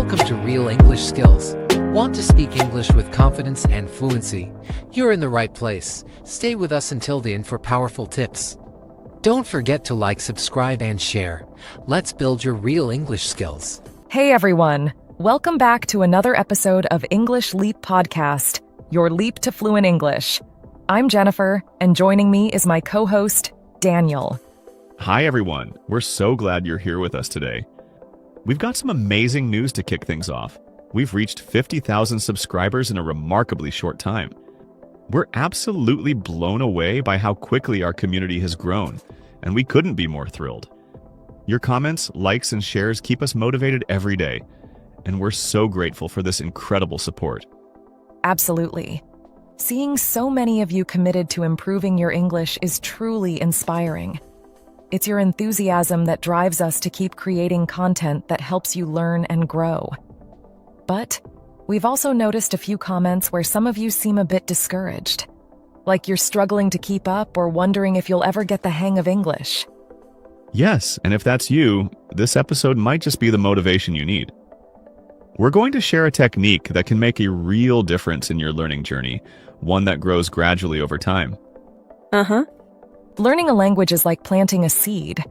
Welcome to Real English Skills. Want to speak English with confidence and fluency? You're in the right place. Stay with us until the end for powerful tips. Don't forget to like, subscribe, and share. Let's build your real English skills. Hey everyone, welcome back to another episode of English Leap Podcast, your leap to fluent English. I'm Jennifer, and joining me is my co-host, Daniel. Hi everyone, we're so glad you're here with us today. We've got some amazing news to kick things off. We've reached 50,000 subscribers in a remarkably short time. We're absolutely blown away by how quickly our community has grown, and we couldn't be more thrilled. Your comments, likes, and shares keep us motivated every day, and we're so grateful for this incredible support. Absolutely. Seeing so many of you committed to improving your English is truly inspiring. It's your enthusiasm that drives us to keep creating content that helps you learn and grow. But we've also noticed a few comments where some of you seem a bit discouraged, like you're struggling to keep up or wondering if you'll ever get the hang of English. Yes, and if that's you, this episode might just be the motivation you need. We're going to share a technique that can make a real difference in your learning journey, one that grows gradually over time. Learning a language is like planting a seed.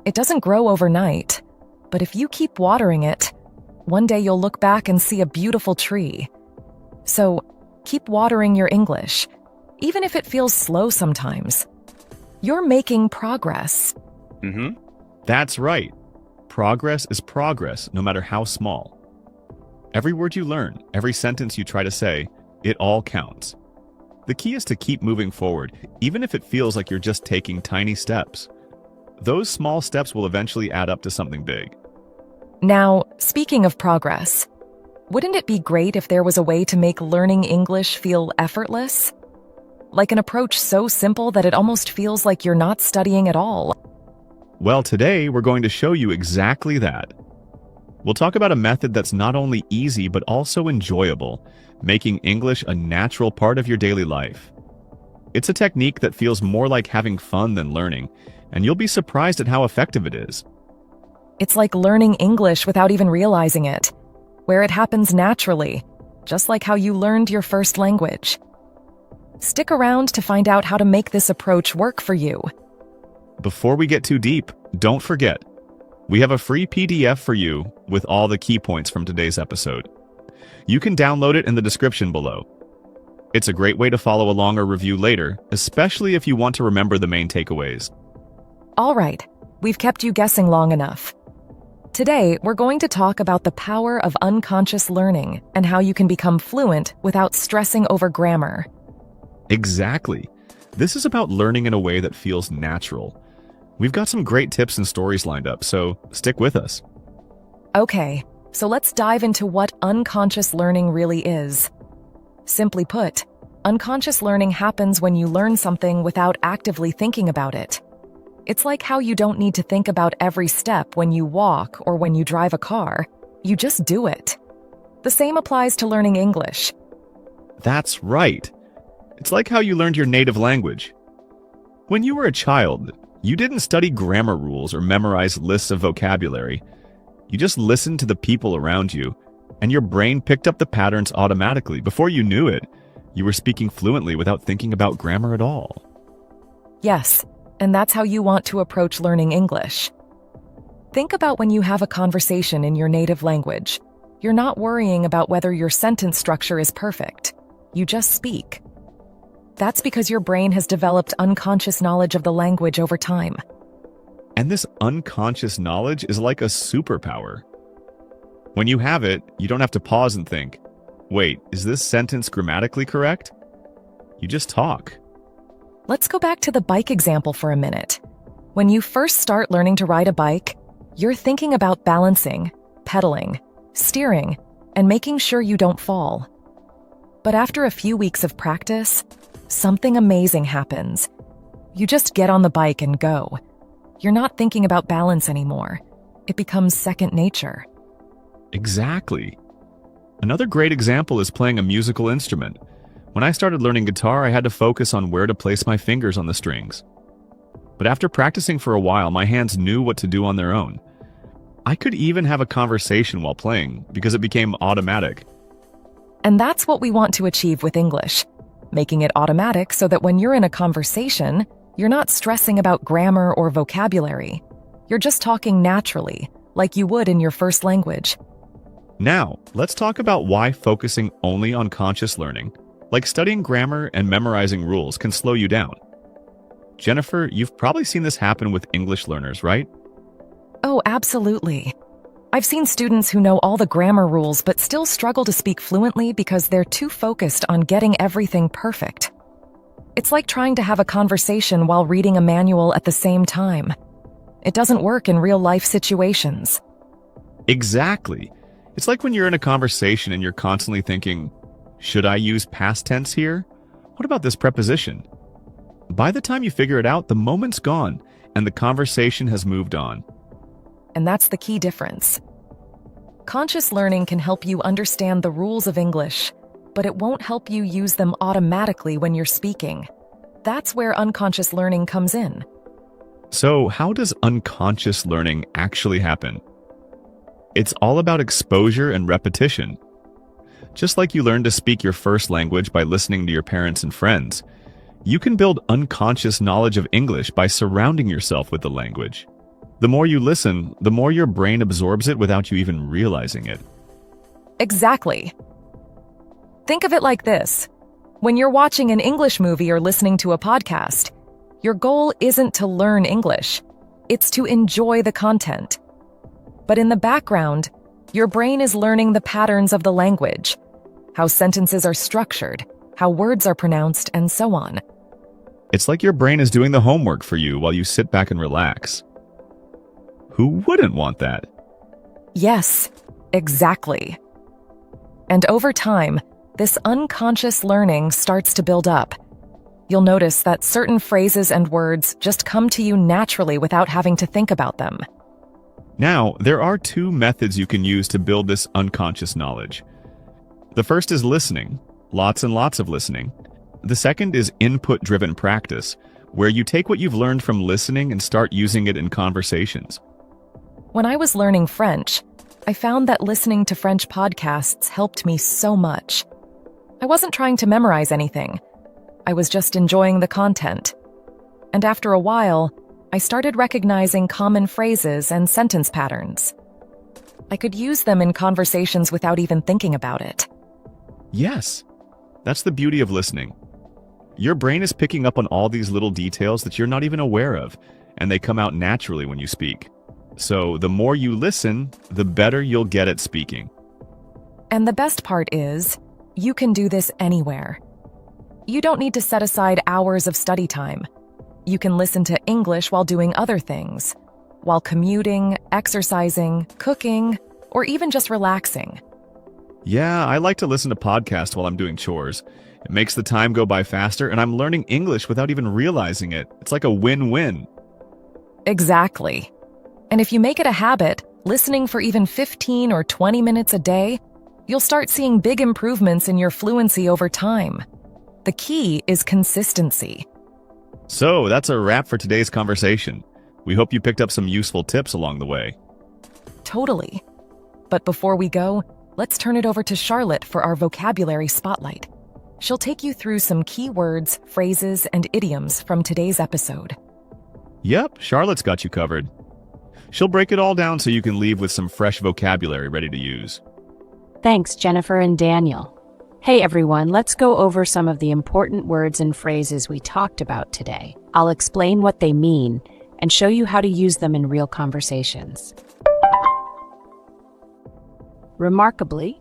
It doesn't grow overnight, but if you keep watering it, one day you'll look back and see a beautiful tree. So, keep watering your English, even if it feels slow sometimes. You're making progress. That's right. Progress is progress, no matter how small. Every word you learn, every sentence you try to say, it all counts. The key is to keep moving forward, even if it feels like you're just taking tiny steps. Those small steps will eventually add up to something big. Now, speaking of progress, wouldn't it be great if there was a way to make learning English feel effortless? Like an approach so simple that it almost feels like you're not studying at all. Well, today we're going to show you exactly that. We'll talk about a method that's not only easy but also enjoyable, making English a natural part of your daily life. It's a technique that feels more like having fun than learning, and you'll be surprised at how effective it is. It's like learning English without even realizing it, where it happens naturally, just like how you learned your first language. Stick around to find out how to make this approach work for you. Before we get too deep, don't forget, we have a free PDF for you with all the key points from today's episode. You can download it in the description below. It's a great way to follow along or review later, especially if you want to remember the main takeaways. All right, we've kept you guessing long enough. Today, we're going to talk about the power of unconscious learning and how you can become fluent without stressing over grammar. Exactly. This is about learning in a way that feels natural. We've got some great tips and stories lined up, so stick with us. Okay, so let's dive into what unconscious learning really is. Simply put, unconscious learning happens when you learn something without actively thinking about it. It's like how you don't need to think about every step when you walk or when you drive a car. You just do it. The same applies to learning English. That's right. It's like how you learned your native language. When you were a child, you didn't study grammar rules or memorize lists of vocabulary. You just listened to the people around you, and your brain picked up the patterns automatically. Before you knew it, you were speaking fluently without thinking about grammar at all. Yes, and that's how you want to approach learning English. Think about when you have a conversation in your native language. You're not worrying about whether your sentence structure is perfect. You just speak. That's because your brain has developed unconscious knowledge of the language over time. And this unconscious knowledge is like a superpower. When you have it, you don't have to pause and think, wait, is this sentence grammatically correct? You just talk. Let's go back to the bike example for a minute. When you first start learning to ride a bike, you're thinking about balancing, pedaling, steering, and making sure you don't fall. But after a few weeks of practice, something amazing happens. You just get on the bike and go. You're not thinking about balance anymore. It becomes second nature. Exactly. Another great example is playing a musical instrument. When I started learning guitar, I had to focus on where to place my fingers on the strings. But after practicing for a while, my hands knew what to do on their own. I could even have a conversation while playing because it became automatic. And that's what we want to achieve with English, making it automatic so that when you're in a conversation, you're not stressing about grammar or vocabulary. You're just talking naturally, like you would in your first language. Now, let's talk about why focusing only on conscious learning, like studying grammar and memorizing rules, can slow you down. Jennifer, you've probably seen this happen with English learners, right? Oh, absolutely. I've seen students who know all the grammar rules but still struggle to speak fluently because they're too focused on getting everything perfect. It's like trying to have a conversation while reading a manual at the same time. It doesn't work in real-life situations. Exactly. It's like when you're in a conversation and you're constantly thinking, should I use past tense here? What about this preposition? By the time you figure it out, the moment's gone and the conversation has moved on. And that's the key difference. Conscious learning can help you understand the rules of English, but it won't help you use them automatically when you're speaking. That's where unconscious learning comes in. So, how does unconscious learning actually happen? It's all about exposure and repetition. Just like you learn to speak your first language by listening to your parents and friends, you can build unconscious knowledge of English by surrounding yourself with the language. The more you listen, the more your brain absorbs it without you even realizing it. Exactly. Think of it like this. When you're watching an English movie or listening to a podcast, your goal isn't to learn English. It's to enjoy the content. But in the background, your brain is learning the patterns of the language, how sentences are structured, how words are pronounced, and so on. It's like your brain is doing the homework for you while you sit back and relax. Who wouldn't want that? Yes, exactly. And over time, this unconscious learning starts to build up. You'll notice that certain phrases and words just come to you naturally without having to think about them. Now, there are two methods you can use to build this unconscious knowledge. The first is listening, lots and lots of listening. The second is input-driven practice, where you take what you've learned from listening and start using it in conversations. When I was learning French, I found that listening to French podcasts helped me so much. I wasn't trying to memorize anything. I was just enjoying the content. And after a while, I started recognizing common phrases and sentence patterns. I could use them in conversations without even thinking about it. Yes, that's the beauty of listening. Your brain is picking up on all these little details that you're not even aware of, and they come out naturally when you speak. So the more you listen, the better you'll get at speaking. And the best part is, you can do this anywhere. You don't need to set aside hours of study time. You can listen to English while doing other things, while commuting, exercising, cooking, or even just relaxing. Yeah, I like to listen to podcasts while I'm doing chores. It makes the time go by faster, and I'm learning English without even realizing it. It's like a win-win. Exactly. And if you make it a habit, listening for even 15 or 20 minutes a day, you'll start seeing big improvements in your fluency over time. The key is consistency. So that's a wrap for today's conversation. We hope you picked up some useful tips along the way. Totally. But before we go, let's turn it over to Charlotte for our vocabulary spotlight. She'll take you through some key words, phrases, and idioms from today's episode. Yep, Charlotte's got you covered. She'll break it all down so you can leave with some fresh vocabulary ready to use. Thanks, Jennifer and Daniel. Hey everyone, let's go over some of the important words and phrases we talked about today. I'll explain what they mean and show you how to use them in real conversations. Remarkably,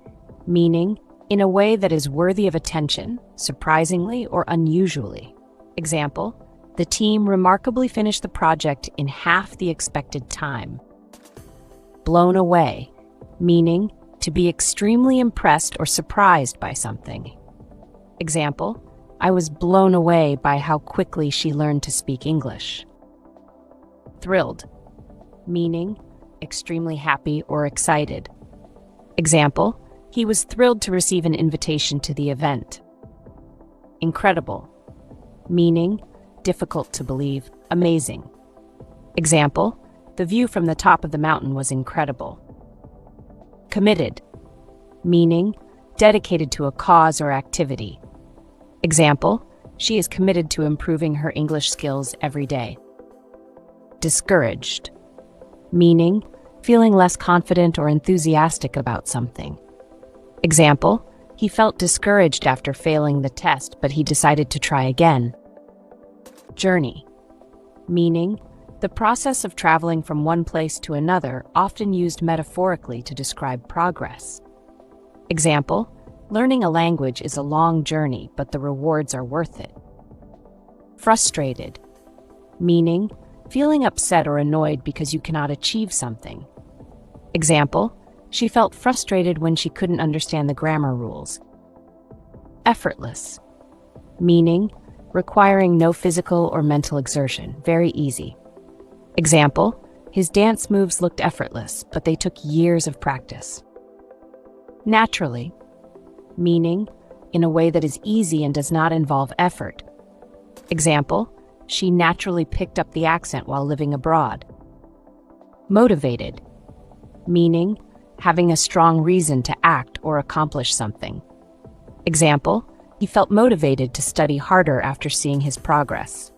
meaning in a way that is worthy of attention, surprisingly or unusually. Example, the team remarkably finished the project in half the expected time. Blown away, meaning to be extremely impressed or surprised by something. Example, I was blown away by how quickly she learned to speak English. Thrilled, meaning extremely happy or excited. Example, he was thrilled to receive an invitation to the event. Incredible, meaning difficult to believe, amazing. Example, The view from the top of the mountain was incredible. Committed, meaning dedicated to a cause or activity. Example, she is committed to improving her English skills every day. Discouraged, meaning feeling less confident or enthusiastic about something. Example, he felt discouraged after failing the test, but he decided to try again. Journey, meaning the process of traveling from one place to another, often used metaphorically to describe progress. Example, learning a language is a long journey, but the rewards are worth it. Frustrated, meaning feeling upset or annoyed because you cannot achieve something. Example, she felt frustrated when she couldn't understand the grammar rules. Effortless, meaning requiring no physical or mental exertion, very easy. Example, his dance moves looked effortless, but they took years of practice. Naturally, meaning in a way that is easy and does not involve effort. Example, she naturally picked up the accent while living abroad. Motivated, meaning having a strong reason to act or accomplish something. Example, he felt motivated to study harder after seeing his progress.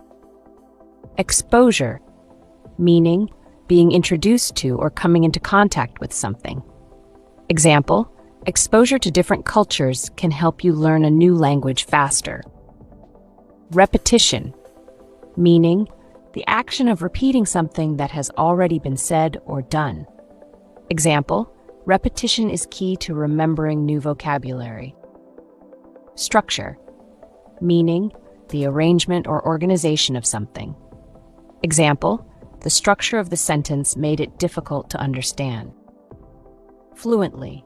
Exposure, meaning being introduced to or coming into contact with something. Example, exposure to different cultures can help you learn a new language faster. Repetition, meaning the action of repeating something that has already been said or done. Example, repetition is key to remembering new vocabulary. Structure, meaning the arrangement or organization of something. Example, the structure of the sentence made it difficult to understand. Fluently,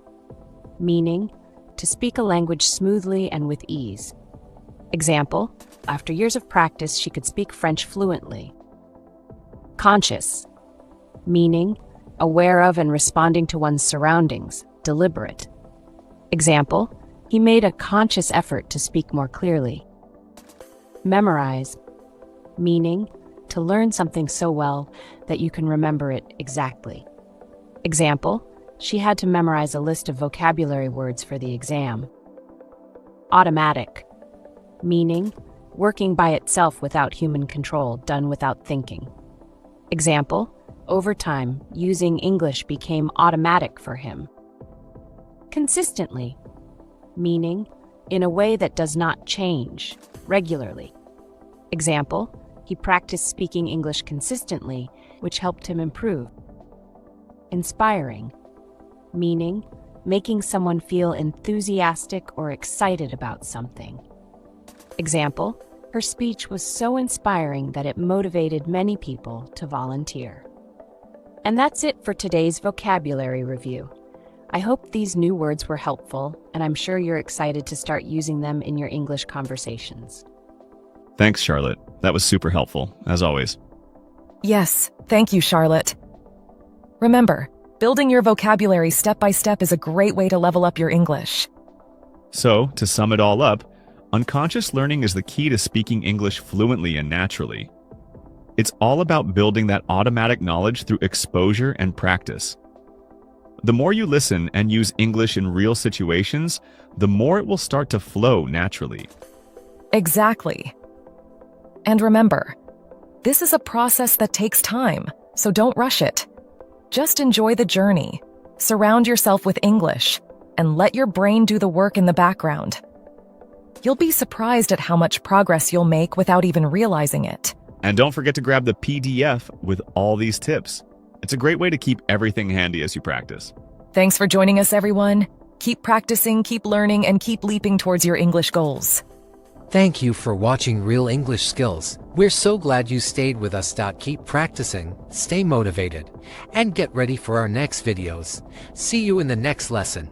meaning to speak a language smoothly and with ease. Example, after years of practice, she could speak French fluently. Conscious, meaning aware of and responding to one's surroundings, deliberate. Example, he made a conscious effort to speak more clearly. Memorize, meaning to learn something so well that you can remember it exactly. Example, she had to memorize a list of vocabulary words for the exam. Automatic, meaning working by itself without human control, done without thinking. Example, over time, using English became automatic for him. Consistently, meaning in a way that does not change regularly. Example, he practiced speaking English consistently, which helped him improve. Inspiring, meaning making someone feel enthusiastic or excited about something. Example, her speech was so inspiring that it motivated many people to volunteer. And that's it for today's vocabulary review. I hope these new words were helpful, and I'm sure you're excited to start using them in your English conversations. Thanks, Charlotte. That was super helpful, as always. Yes, thank you, Charlotte. Remember, building your vocabulary step by step is a great way to level up your English. So, to sum it all up, unconscious learning is the key to speaking English fluently and naturally. It's all about building that automatic knowledge through exposure and practice. The more you listen and use English in real situations, the more it will start to flow naturally. Exactly. And remember, this is a process that takes time, so don't rush it. Just enjoy the journey, surround yourself with English, and let your brain do the work in the background. You'll be surprised at how much progress you'll make without even realizing it. And don't forget to grab the PDF with all these tips. It's a great way to keep everything handy as you practice. Thanks for joining us, everyone. Keep practicing, keep learning, and keep leaping towards your English goals. Thank you for watching Real English Skills. We're so glad you stayed with us. Keep practicing, stay motivated, and get ready for our next videos. See you in the next lesson.